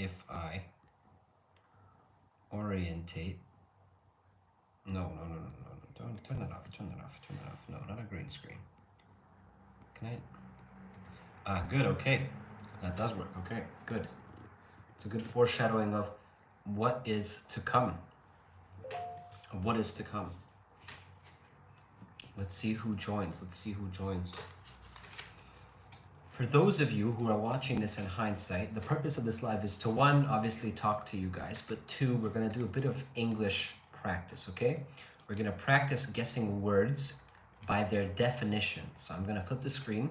if I orientate. No. Don't turn that off. Turn that off. Turn that off. No, not a green screen. Can I? Ah, good. Okay, that does work. Okay, good. It's a good foreshadowing of what is to come. What is to come. Let's see who joins. Let's see who joins. For those of you who are watching this in hindsight, the purpose of this live is to, one, obviously talk to you guys, but two, we're going to do a bit of English practice, okay? We're going to practice guessing words by their definition. So I'm going to flip the screen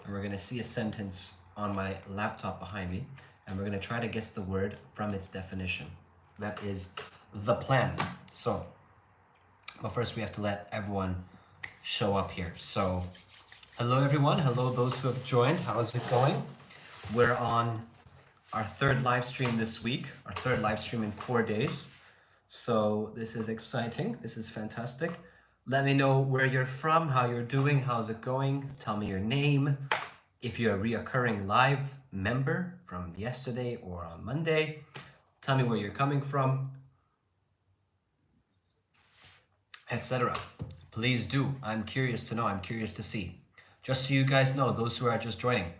and we're going to see a sentence on my laptop behind me, and we're going to try to guess the word from its definition. That is the plan. So, but first we have to let everyone show up here. So, hello everyone, hello those who have joined, how's it going? We're on our third live stream this week, our third live stream in 4 days. So this is exciting, this is fantastic. Let me know where you're from, how you're doing, how's it going? Tell me your name. If you're a reoccurring live member from yesterday or on Monday, tell me where you're coming from, etc. Please do, I'm curious to know, I'm curious to see. Just so you guys know, those who are just joining,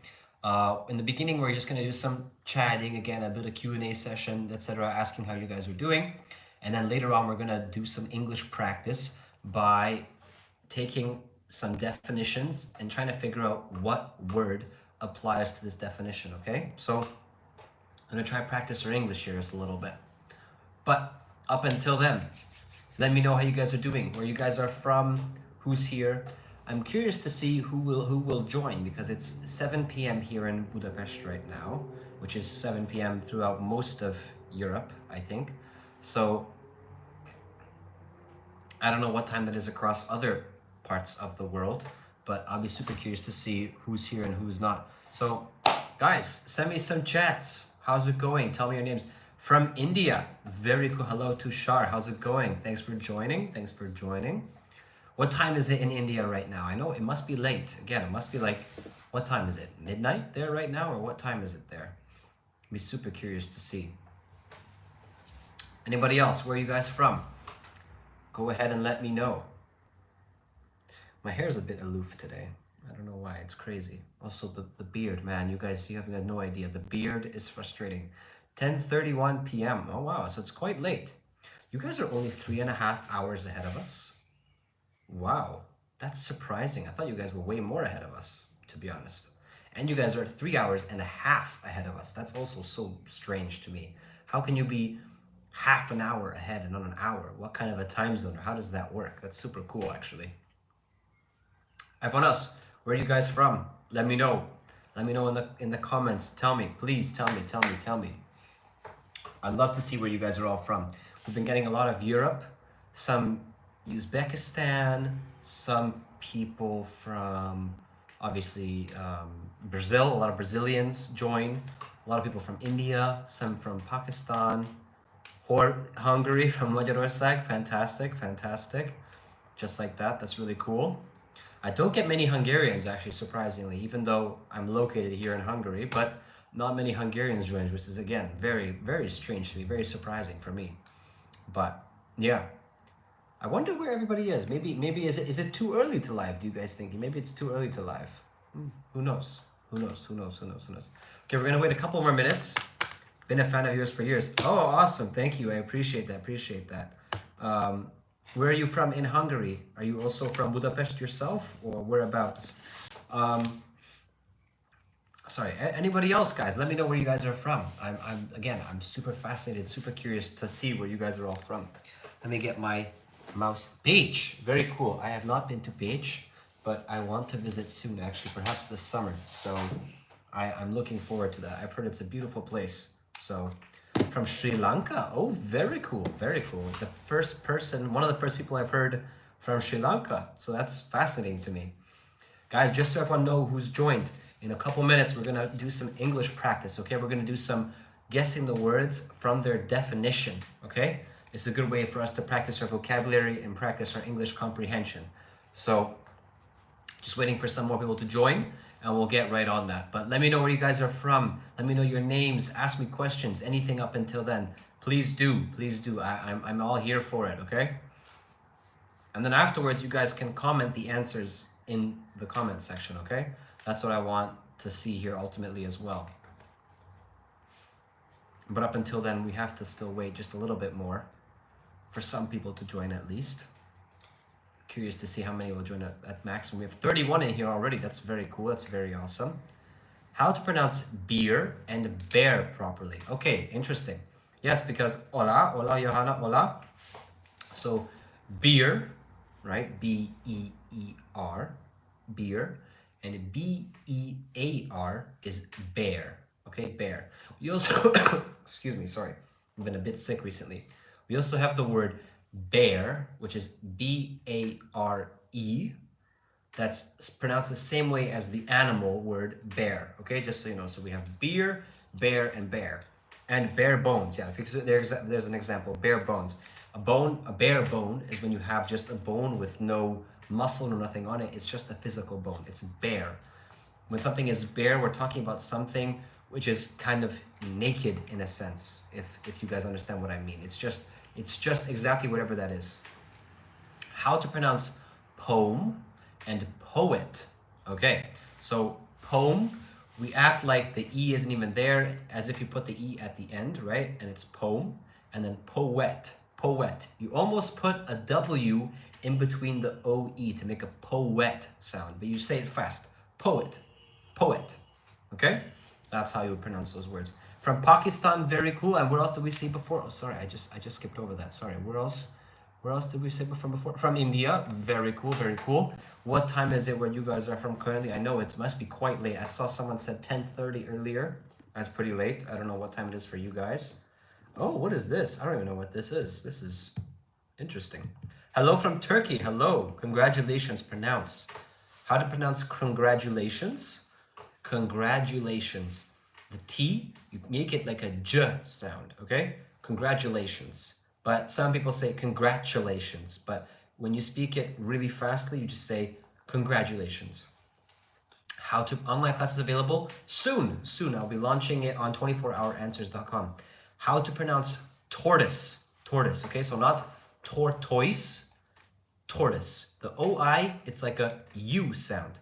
in the beginning, we're just going to do some chatting, again, a bit of Q&A session, etc., asking how you guys are doing. And then later on, we're going to do some English practice by taking some definitions and trying to figure out what word applies to this definition, okay? So I'm going to try practice our English here just a little bit. But up until then, let me know how you guys are doing, where you guys are from, who's here. I'm curious to see who will join, because it's 7 p.m. here in Budapest right now, which is 7 p.m. throughout most of Europe, I think. So I don't know what time it is across other parts of the world, but I'll be super curious to see who's here and who's not. So guys, send me some chats. How's it going? Tell me your names. From India, very cool. Hello Tushar, how's it going? Thanks for joining. Thanks for joining. What time is it in India right now? I know it must be late. Again, it must be like, what time is it? Midnight there right now, or what time is it there? I'd be super curious to see. Anybody else? Where are you guys from? Go ahead and let me know. My hair's a bit aloof today. I don't know why, it's crazy. Also the beard, man, you have no idea. The beard is frustrating. 10:31 p.m. Oh wow, so it's quite late. You guys are only 3.5 hours ahead of us. Wow, that's surprising. I thought you guys were way more ahead of us, to be honest. And you guys are 3.5 hours ahead of us. That's also so strange to me. How can you be half an hour ahead and not an hour? What kind of a time zone, or how does that work? That's super cool, actually. Everyone else, where are you guys from? Let me know. Let me know in the comments. Tell me, please tell me. I'd love to see where you guys are all from. We've been getting a lot of Europe, some Uzbekistan, some people from obviously Brazil, a lot of Brazilians join, a lot of people from India, some from Pakistan, Hungary, from Magyarország, fantastic, just like that, that's really cool. I don't get many Hungarians, actually, surprisingly, even though I'm located here in Hungary, but not many Hungarians join, which is, again, very strange to me, very surprising for me. But yeah, I wonder where everybody is. Maybe is it too early to live? Do you guys think maybe it's too early to live? Who knows? Okay, we're gonna wait a couple more minutes. Been a fan of yours for years. Oh, awesome! Thank you. I appreciate that. Where are you from in Hungary? Are you also from Budapest yourself, or whereabouts? Sorry, anybody else, guys? Let me know where you guys are from. I'm super fascinated, super curious to see where you guys are all from. Let me get my mouse. Pécs, very cool. I have not been to Pécs, but I want to visit soon, actually, perhaps this summer. So I'm looking forward to that. I've heard it's a beautiful place. So from Sri Lanka. Oh, very cool. The first person, one of the first people I've heard from Sri Lanka. So that's fascinating to me. Guys, just so everyone knows who's joined, in a couple minutes, we're gonna do some English practice, okay? We're gonna do some guessing the words from their definition, okay? It's a good way for us to practice our vocabulary and practice our English comprehension. So, just waiting for some more people to join, and we'll get right on that. But let me know where you guys are from. Let me know your names. Ask me questions. Anything up until then. Please do. Please do. I'm all here for it, okay? And then afterwards, you guys can comment the answers in the comment section, okay? That's what I want to see here ultimately as well. But up until then, we have to still wait just a little bit more for some people to join at least. Curious to see how many will join at maximum. We have 31 in here already. That's very cool. That's very awesome. How to pronounce beer and bear properly. Okay, interesting. Yes, because hola, hola, Johanna, hola. So beer, right? B-E-E-R, beer. And B-E-A-R is bear. Okay, bear. We also, excuse me, sorry. I've been a bit sick recently. We also have the word bear, which is B-A-R-E. That's pronounced the same way as the animal word bear. Okay, just so you know. So we have beer, bear, and bear. And bare bones, yeah. There's an example, bare bones. A bare bone is when you have just a bone with no muscle or nothing on it. It's just a physical bone. It's bare. When something is bare, we're talking about something which is kind of naked in a sense, if you guys understand what I mean. It's just exactly whatever that is. How to pronounce poem and poet. Okay, so poem, we act like the E isn't even there, as if you put the E at the end, right? And it's poem. And then poet, poet. You almost put a W in between the O-E to make a poet sound, but you say it fast. Poet, poet, okay? That's how you would pronounce those words. From Pakistan, very cool. And where else did we see before? Oh, sorry, I just skipped over that. Sorry, where else did we say from before? From India, very cool, very cool. What time is it where you guys are from currently? I know it must be quite late. I saw someone said 10:30 earlier. That's pretty late. I don't know what time it is for you guys. Oh, what is this? I don't even know what this is. This is interesting. Hello from Turkey. Hello. Congratulations. Pronounce. How to pronounce congratulations? Congratulations. The T, you make it like a J sound, okay? Congratulations. But some people say congratulations. But when you speak it really fastly, you just say congratulations. How to, online classes available? Soon. I'll be launching it on 24houranswers.com. How to pronounce tortoise. Tortoise, okay? So not tortoise, tortoise. The O-I, it's like a U sound.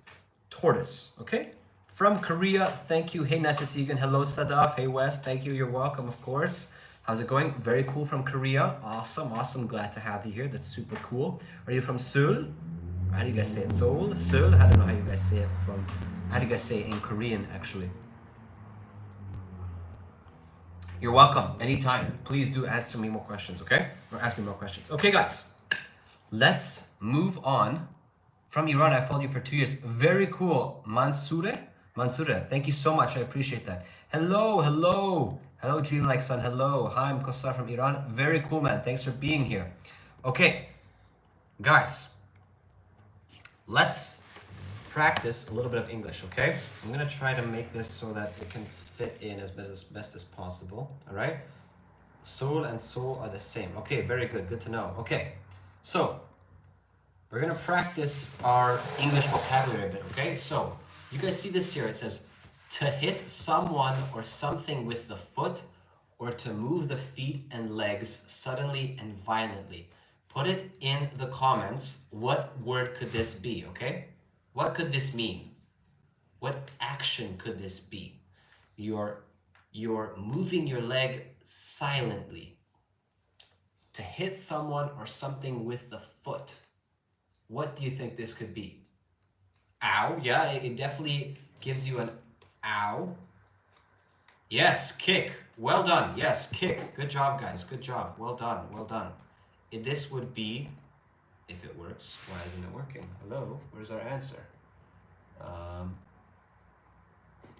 Tortoise, okay? From Korea, thank you. Hey, nice to see you again. Hello, Sadaf. Hey, Wes. Thank you. You're welcome, of course. How's it going? Very cool from Korea. Awesome. Glad to have you here. That's super cool. Are you from Seoul? How do you guys say it? Seoul? Seoul? I don't know how you guys say it from... How do you guys say it in Korean, actually? You're welcome. Anytime. Please do answer me more questions, okay? Or ask me more questions. Okay, guys. Let's move on. From Iran, I followed you for 2 years. Very cool. Mansoure, thank you so much. I appreciate that. Hello, Dreamlike Son. Hello. Hi, I'm Kosar from Iran. Very cool, man. Thanks for being here. Okay, guys, let's practice a little bit of English, okay? I'm gonna try to make this so that it can fit in as best as possible, all right? Soul and soul are the same. Okay, very good. Good to know. Okay, so we're gonna practice our English vocabulary a bit, okay? So, you guys see this here, it says, to hit someone or something with the foot, or to move the feet and legs suddenly and violently. Put it in the comments, what word could this be, okay? What could this mean? What action could this be? You're moving your leg silently. To hit someone or something with the foot. What do you think this could be? Ow. Yeah, it definitely gives you an ow. Yes, kick. Well done. Yes, kick. Good job, guys. Good job. Well done. This would be, if it works. Why isn't it working? Hello? Where's our answer?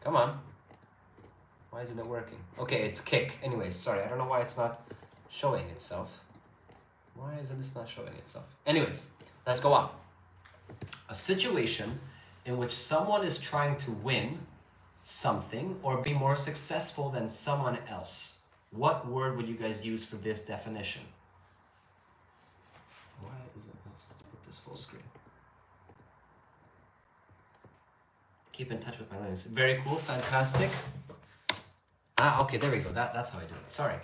Come on. Why isn't it working? Okay, it's kick. Anyways, sorry. I don't know why it's not showing itself. Why is this not showing itself? Anyways, let's go on. A situation in which someone is trying to win something or be more successful than someone else. What word would you guys use for this definition? Why is it? Let's put this full screen. Keep in touch with my learnings. Very cool, fantastic. Ah, okay, there we go. That's how I do it. Sorry.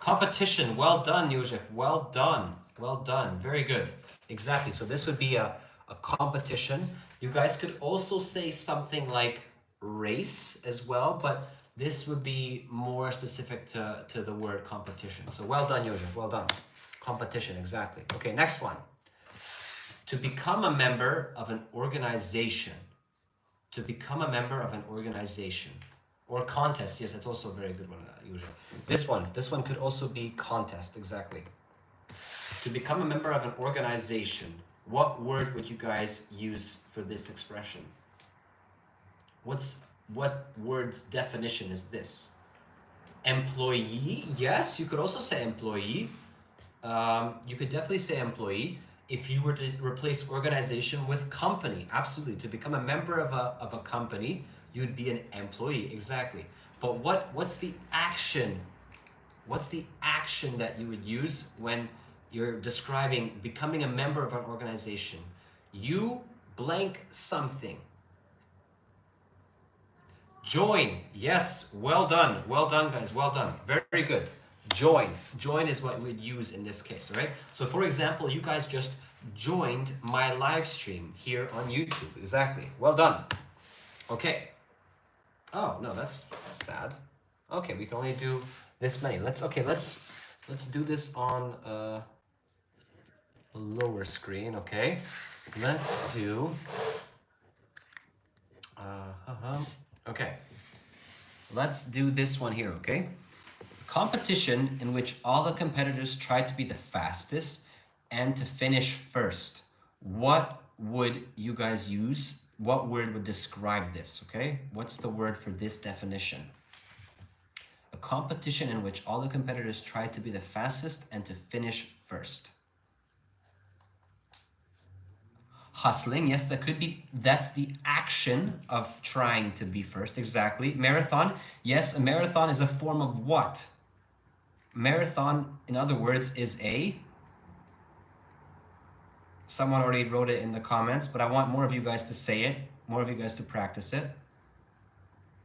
Competition. Well done, Josef. Well done. Well done. Very good. Exactly. So this would be a competition. You guys could also say something like race as well, but this would be more specific to the word competition. So well done, Josef. Well done. Competition, exactly. Okay, next one. To become a member of an organization. To become a member of an organization. Or contest. Yes, that's also a very good one, usually. This one could also be contest, exactly. To become a member of an organization. What word would you guys use for this expression? What word's definition is this? Employee, yes, you could also say employee. You could definitely say employee. If you were to replace organization with company, absolutely. To become a member of a company, you'd be an employee, exactly. But what's the action? What's the action that you would use when you're describing becoming a member of an organization? You blank something. Join. Yes, well done. Well done, guys. Well done. Very good. Join. Join is what we'd use in this case, all right? So for example, you guys just joined my live stream here on YouTube. Exactly. Well done. Okay. Oh, no, that's sad. Okay, we can only do this many. Let's do this on a lower screen, okay? Let's do okay. Let's do this one here, okay? Competition in which all the competitors try to be the fastest and to finish first. What would you guys use? What word would describe this, okay? What's the word for this definition? A competition in which all the competitors try to be the fastest and to finish first. Hustling, yes, that could be, that's the action of trying to be first, exactly. Marathon, yes, a marathon is a form of what? Marathon, in other words, is a, someone already wrote it in the comments, but I want more of you guys to say it, more of you guys to practice it.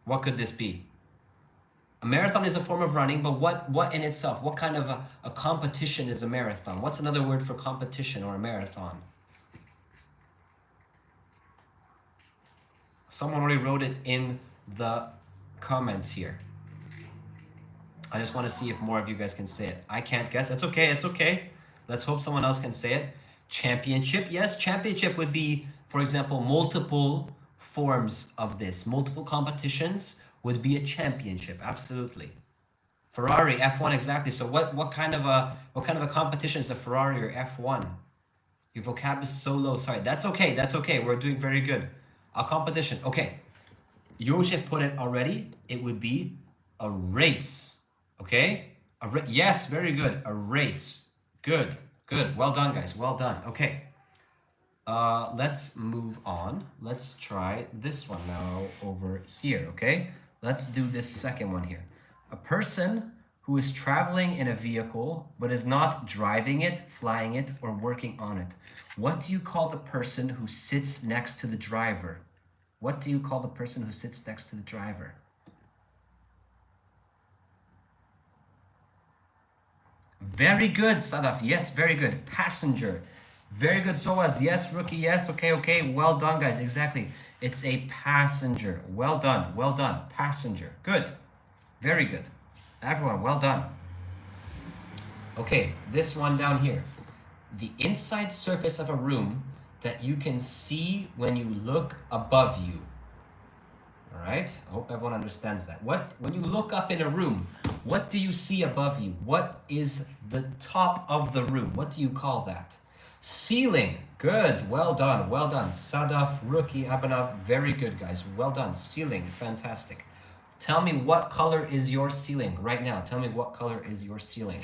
What could this be? A marathon is a form of running, but what in itself, what kind of a competition is a marathon? What's another word for competition or a marathon? Someone already wrote it in the comments here. I just want to see if more of you guys can say it. I can't guess. It's okay. It's okay. Let's hope someone else can say it. Championship. Yes, championship would be, for example, multiple forms of this. Multiple competitions would be a championship. Absolutely. Ferrari, F1, exactly. So what kind of a competition is a Ferrari or F1? Your vocab is so low. Sorry. That's okay. That's okay. We're doing very good. A competition. Okay. Josef put it already. It would be a race. Okay? Yes, very good. A race. Good. Good. Well done, guys. Well done. Okay. Let's move on. Let's try this one now over here, okay? Let's do this second one here. A person who is traveling in a vehicle but is not driving it, flying it, or working on it. What do you call the person who sits next to the driver? What do you call the person who sits next to the driver? Very good, Sadaf. Yes, very good. Passenger. Very good, Soaz. Yes, Rookie. Yes, okay, okay. Well done, guys. Exactly. It's a passenger. Well done. Well done. Passenger. Good. Very good. Everyone, well done. Okay, this one down here. The inside surface of a room that you can see when you look above you. All right, I hope everyone understands that. When you look up in a room, what do you see above you? What is the top of the room? What do you call that? Ceiling. Good, well done, well done. Sadaf, Rookie, Abhinav, very good, guys. Well done. Ceiling, fantastic. Tell me what color is your ceiling right now. Tell me what color is your ceiling.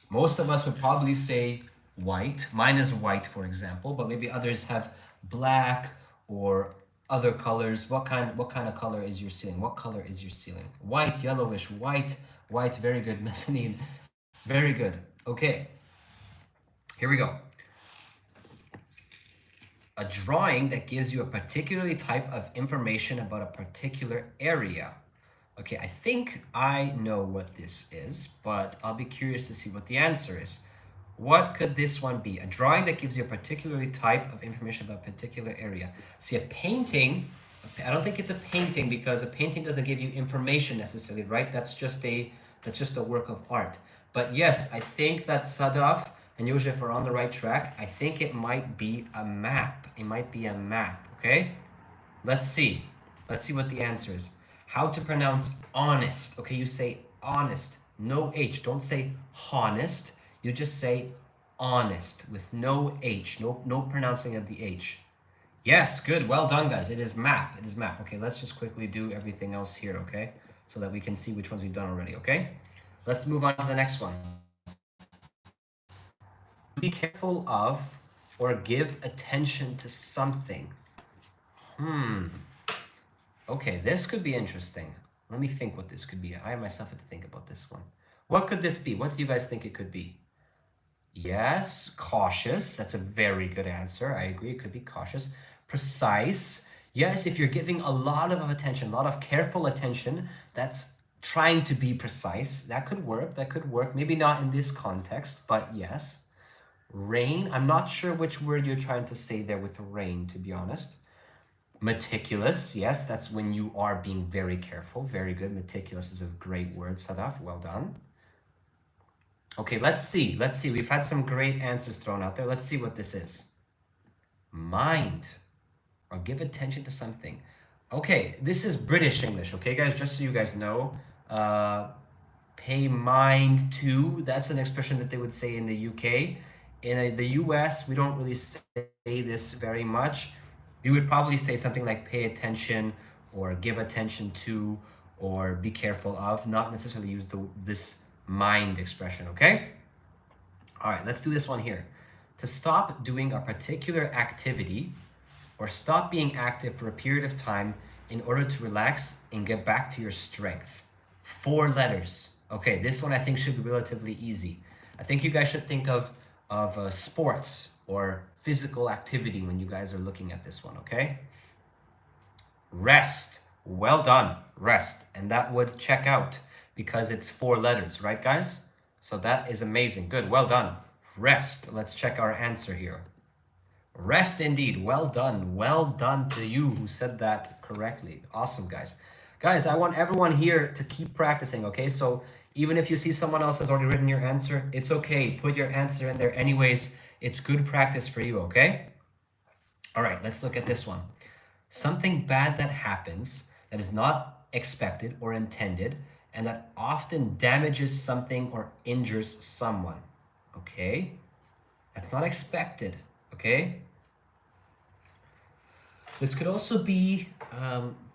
Most of us would probably say white. Mine is white, for example, but maybe others have black or other colors. What kind of color is your ceiling? What color is your ceiling? White, yellowish, white, very good, Mezzanine. Very good. Okay. Here we go. A drawing that gives you a particularly type of information about a particular area. Okay, I think I know what this is, but I'll be curious to see what the answer is. What could this one be? A drawing that gives you a particularly type of information about a particular area. See, a painting, I don't think it's a painting because a painting doesn't give you information necessarily, right? That's just a work of art. But yes, I think that Sadaf and Yosef are on the right track. I think it might be a map. It might be a map, okay? Let's see. Let's see what the answer is. How to pronounce honest. Okay, you say honest. No H. Don't say honest. You just say honest with no H. No pronouncing of the H. Yes, good. Well done, guys. It is map. It is map. Okay, let's just quickly do everything else here, okay? So that we can see which ones we've done already, okay? Let's move on to the next one. Be careful of or give attention to something. Okay, this could be interesting. Let me think what this could be. I myself have to think about this one. What could this be? What do you guys think it could be? Yes, cautious. That's a very good answer. I agree. It could be cautious. Precise. Yes, if you're giving a lot of attention, a lot of careful attention, that's trying to be precise. That could work. That could work. Maybe not in this context, but yes. Rain. I'm not sure which word you're trying to say there with rain, to be honest. Meticulous. Yes, that's when you are being very careful. Very good. Meticulous is a great word, Sadaf. Well done. Okay, let's see. Let's see. We've had some great answers thrown out there. Let's see what this is. Mind, or give attention to something. Okay, this is British English. Okay, guys, just so you guys know, pay mind to. That's an expression that they would say in the UK. In the US, we don't really say this very much. We would probably say something like pay attention or give attention to or be careful of, not necessarily use this mind expression, okay? All right, let's do this one here. To stop doing a particular activity or stop being active for a period of time in order to relax and get back to your strength. 4 letters. Okay, this one I think should be relatively easy. I think you guys should think of sports or physical activity when you guys are looking at this one, okay? Rest. Well done, rest. And that would check out because it's 4 letters, right, guys? So that is amazing. Good, well done. Rest. Let's check our answer here. Rest indeed. Well done. Well done to you who said that correctly. Awesome, guys. Guys, I want everyone here to keep practicing, okay? So even if you see someone else has already written your answer, it's okay. Put your answer in there anyways. It's good practice for you, okay? All right, let's look at this one. Something bad that happens that is not expected or intended and that often damages something or injures someone. Okay? That's not expected, okay? This could also be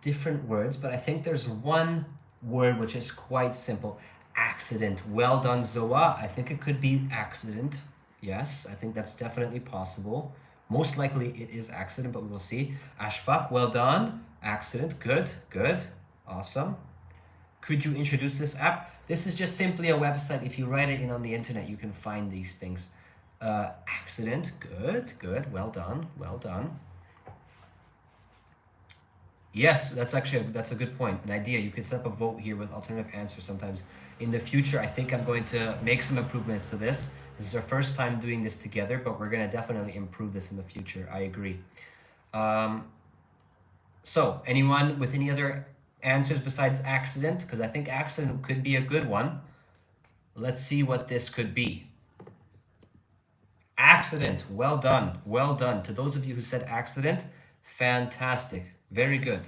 different words, but I think there's one word which is quite simple. Accident. Well done, Zoa. I think it could be accident. Yes, I think that's definitely possible. Most likely it is accident, but we will see. Ashfaq, well done. Accident, good, good, awesome. Could you introduce this app? This is just simply a website. If you write it in on the internet, you can find these things. Accident, good, good, well done, well done. Yes, that's a good point. An idea. You could set up a vote here with alternative answers sometimes. In the future, I think I'm going to make some improvements to this. This is our first time doing this together, but we're going to definitely improve this in the future. I agree. So, anyone with any other answers besides accident? Because I think accident could be a good one. Let's see what this could be. Accident. Well done. Well done. To those of you who said accident, fantastic. Very good.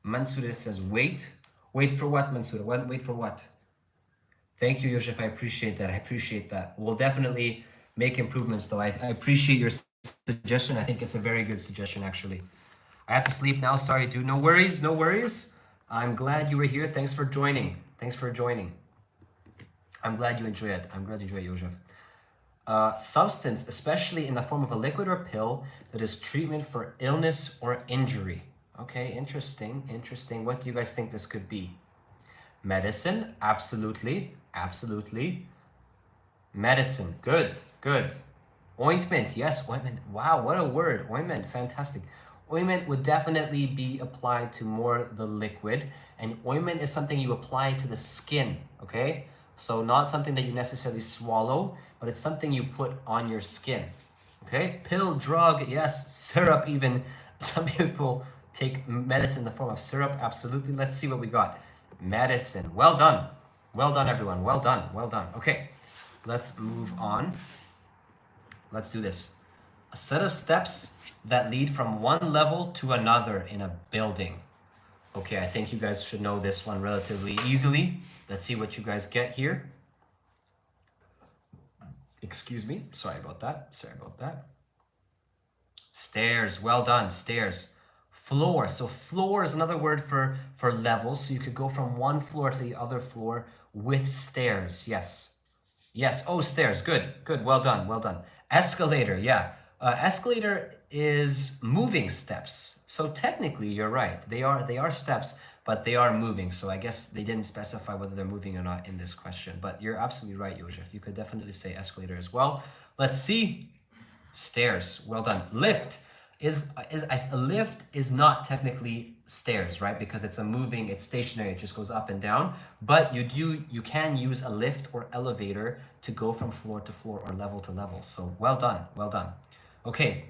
Mansour says wait. Wait for what, Mansour? Wait for what? Thank you, Yosef. I appreciate that. I appreciate that. We'll definitely make improvements, though. I appreciate your suggestion. I think it's a very good suggestion, actually. I have to sleep now. Sorry, dude. No worries. No worries. I'm glad you were here. Thanks for joining. Thanks for joining. I'm glad you enjoy it. I'm glad you enjoy it, Yosef. Substance, especially in the form of a liquid or pill that is treatment for illness or injury. Okay, interesting, interesting. What do you guys think this could be? Medicine, absolutely, absolutely. Medicine, good, good. Ointment, yes, ointment. Wow, what a word. Ointment, fantastic. Ointment would definitely be applied to more the liquid, and ointment is something you apply to the skin, okay? So not something that you necessarily swallow, but it's something you put on your skin, okay? Pill, drug, yes, syrup even. Some people take medicine in the form of syrup, absolutely. Let's see what we got. Medicine, well done. Well done, everyone, well done, well done. Okay, let's move on. Let's do this. A set of steps that lead from one level to another in a building. Okay, I think you guys should know this one relatively easily. Let's see what you guys get here. Excuse me. Sorry about that. Sorry about that. Stairs. Well done. Stairs. Floor. So floor is another word for levels. So you could go from one floor to the other floor with stairs. Yes. Yes. Oh, stairs. Good. Good. Well done. Well done. Escalator. Yeah. Escalator is moving steps. So technically, you're right. They are steps, but they are moving. So I guess they didn't specify whether they're moving or not in this question. But you're absolutely right, Josef. You could definitely say escalator as well. Let's see. Stairs. Well done. Lift is a lift is not technically stairs, right? Because it's a moving, it's stationary, it just goes up and down. But you can use a lift or elevator to go from floor to floor or level to level. So well done, well done. Okay,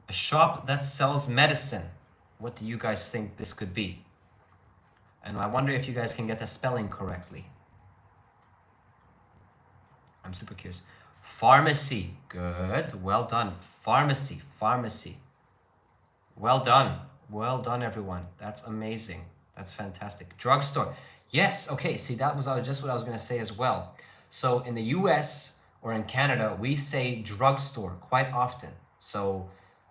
a shop that sells medicine. What do you guys think this could be? And I wonder if you guys can get the spelling correctly. I'm super curious. Pharmacy. Good. Well done. Pharmacy. Pharmacy. Well done. Well done, everyone. That's amazing. That's fantastic. Drugstore. Yes. Okay. See, that was just what I was going to say as well. So in the US or in Canada, we say drugstore quite often. So,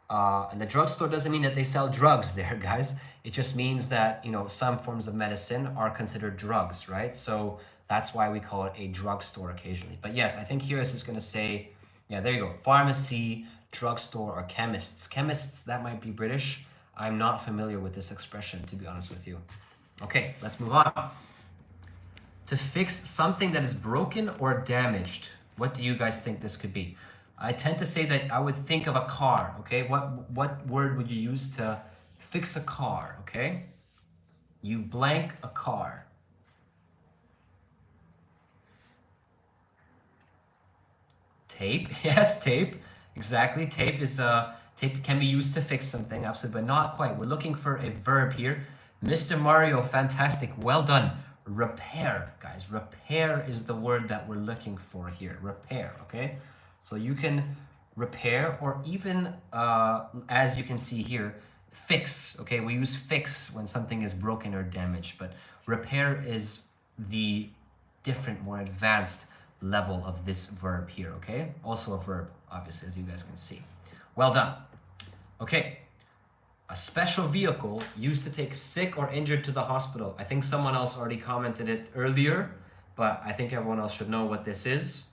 and the drugstore doesn't mean that they sell drugs there, guys. It just means that, you know, some forms of medicine are considered drugs, right? So that's why we call it a drugstore occasionally. But yes, I think here it's just going to say, yeah, there you go. Pharmacy, drugstore, or chemists. Chemists, that might be British. I'm not familiar with this expression, to be honest with you. Okay, let's move on. To fix something that is broken or damaged. What do you guys think this could be? I tend to say that I would think of a car, okay? What word would you use to fix a car, okay? You blank a car. Tape, yes, tape. Exactly, tape is tape can be used to fix something, absolutely, but not quite. We're looking for a verb here. Mr. Mario, fantastic, well done. Repair, guys. Repair is the word that we're looking for here. Repair, okay? So you can repair, or even, as you can see here, fix, okay? We use fix when something is broken or damaged, but repair is the different, more advanced level of this verb here, okay? Also a verb, obviously, as you guys can see. Well done. Okay. A special vehicle used to take sick or injured to the hospital. I think someone else already commented it earlier, but I think everyone else should know what this is.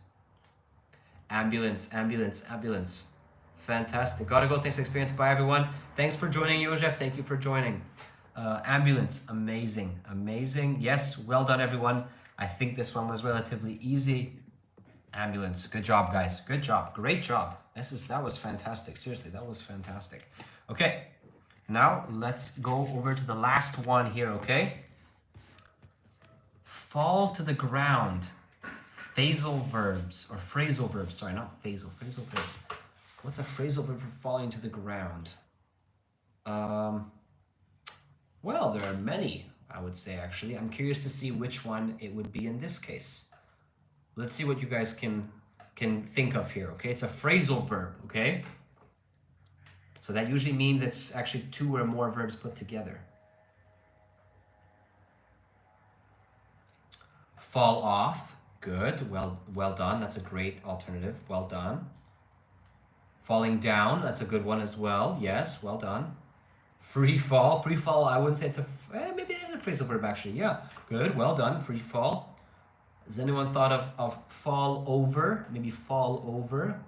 Ambulance, ambulance, ambulance. Fantastic. Gotta go. Thanks for the experience. Bye, everyone. Thanks for joining, Josef. Thank you for joining. Ambulance. Amazing. Amazing. Yes. Well done, everyone. I think this one was relatively easy. Ambulance. Good job, guys. Good job. Great job. That was fantastic. Seriously, that was fantastic. Okay. Now let's go over to the last one here, okay? Fall to the ground. Phrasal verbs, or phrasal verbs, sorry, not phasal, phrasal verbs. What's a phrasal verb for falling to the ground? Well, there are many, I would say, actually. I'm curious to see which one it would be in this case. Let's see what you guys can think of here, okay? It's a phrasal verb, okay? So that usually means it's actually two or more verbs put together. Fall off. Good. Well done. That's a great alternative. Well done. Falling down. That's a good one as well. Yes. Well done. Free fall. Free fall. I wouldn't say it's maybe it is a phrasal verb actually. Yeah. Good. Well done. Free fall. Has anyone thought of fall over? Maybe fall over.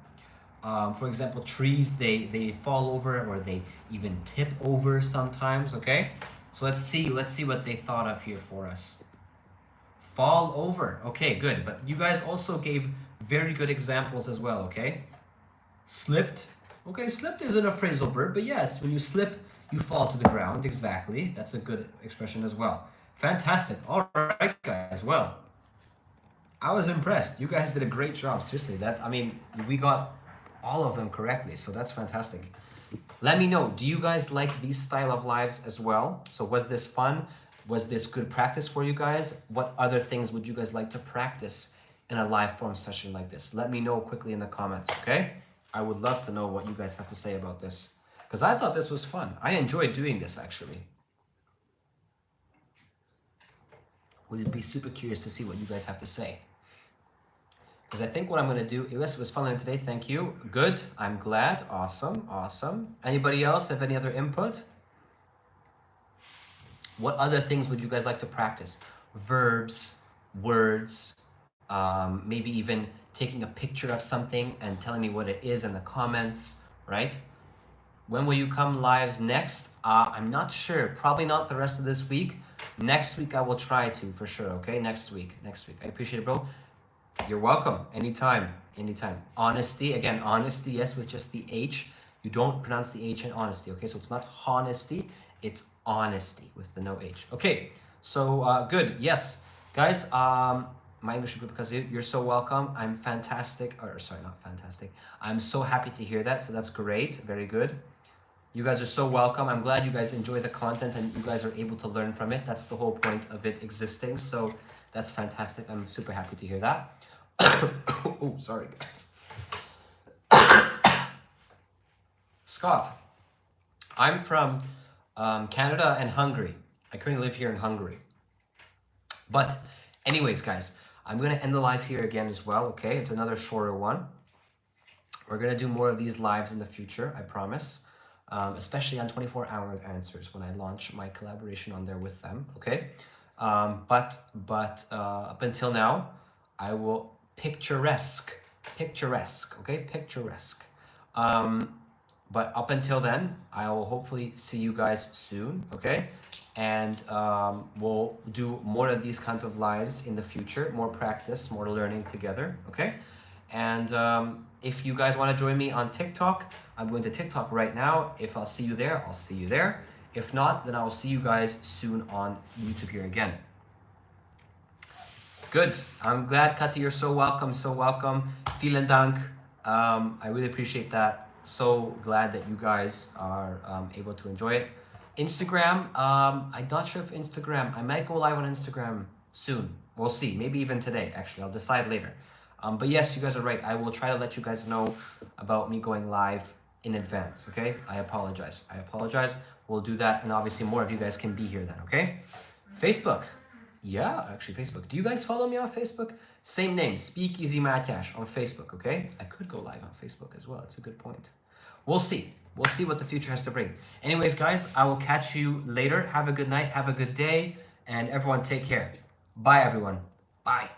For example, trees, they fall over, or they even tip over sometimes, okay? So let's see what they thought of here for us. Fall over. Okay, good. But you guys also gave very good examples as well, okay? Slipped. Okay, slipped isn't a phrasal verb, but yes, when you slip, you fall to the ground. Exactly. That's a good expression as well. Fantastic. All right, guys. Well, I was impressed. You guys did a great job. Seriously, we got all of them correctly, so that's fantastic. Let me know, do you guys like these style of lives as well? So was this fun? Was this good practice for you guys? What other things would you guys like to practice in a live form session like this? Let me know quickly in the comments, okay? I would love to know what you guys have to say about this, because I thought this was fun. I enjoyed doing this, actually. Would be super curious to see what you guys have to say. Because I think what I'm going to do, it was fun today. Thank you. Good. I'm glad. Awesome. Awesome. Anybody else have any other input? What other things would you guys like to practice? Verbs, words, maybe even taking a picture of something and telling me what it is in the comments, right? When will you come lives next? I'm not sure. Probably not the rest of this week. Next week I will try to, for sure, okay? Next week. I appreciate it, bro. You're welcome. Anytime. Honesty, again, honesty, yes, with just the H. You don't pronounce the H in honesty, okay? So it's not honesty, it's honesty with the no H. Okay, so good. Yes, guys, my English group, because you're so welcome. I'm fantastic, or sorry, not fantastic. I'm so happy to hear that, so that's great. Very good. You guys are so welcome. I'm glad you guys enjoy the content and you guys are able to learn from it. That's the whole point of it existing. So that's fantastic. I'm super happy to hear that. Oh, sorry, guys. Scott, I'm from Canada and Hungary. I currently live here in Hungary. But anyways, guys, I'm going to end the live here again as well, okay? It's another shorter one. We're going to do more of these lives in the future, I promise. Especially on 24-hour answers when I launch my collaboration on there with them, okay? But up until now, I will picturesque, okay? Picturesque. But up until then, I will hopefully see you guys soon, okay? And we'll do more of these kinds of lives in the future, more practice, more learning together, okay? And if you guys want to join me on TikTok, I'm going to TikTok right now. If I'll see you there, I'll see you there. If not, then I will see you guys soon on YouTube here again. Good. I'm glad, Kati, you're so welcome, so welcome. Vielen Dank. I really appreciate that. So glad that you guys are able to enjoy it. Instagram, I'm not sure if Instagram, I might go live on Instagram soon. We'll see, maybe even today, actually. I'll decide later. But yes, you guys are right. I will try to let you guys know about me going live in advance, okay? I apologize. We'll do that, and obviously more of you guys can be here then, okay? Facebook. Yeah, actually Facebook. Do you guys follow me on Facebook? Same name, Speakeasy Matyash on Facebook, okay? I could go live on Facebook as well. It's a good point. We'll see. We'll see what the future has to bring. Anyways, guys, I will catch you later. Have a good night. Have a good day. And everyone take care. Bye, everyone. Bye.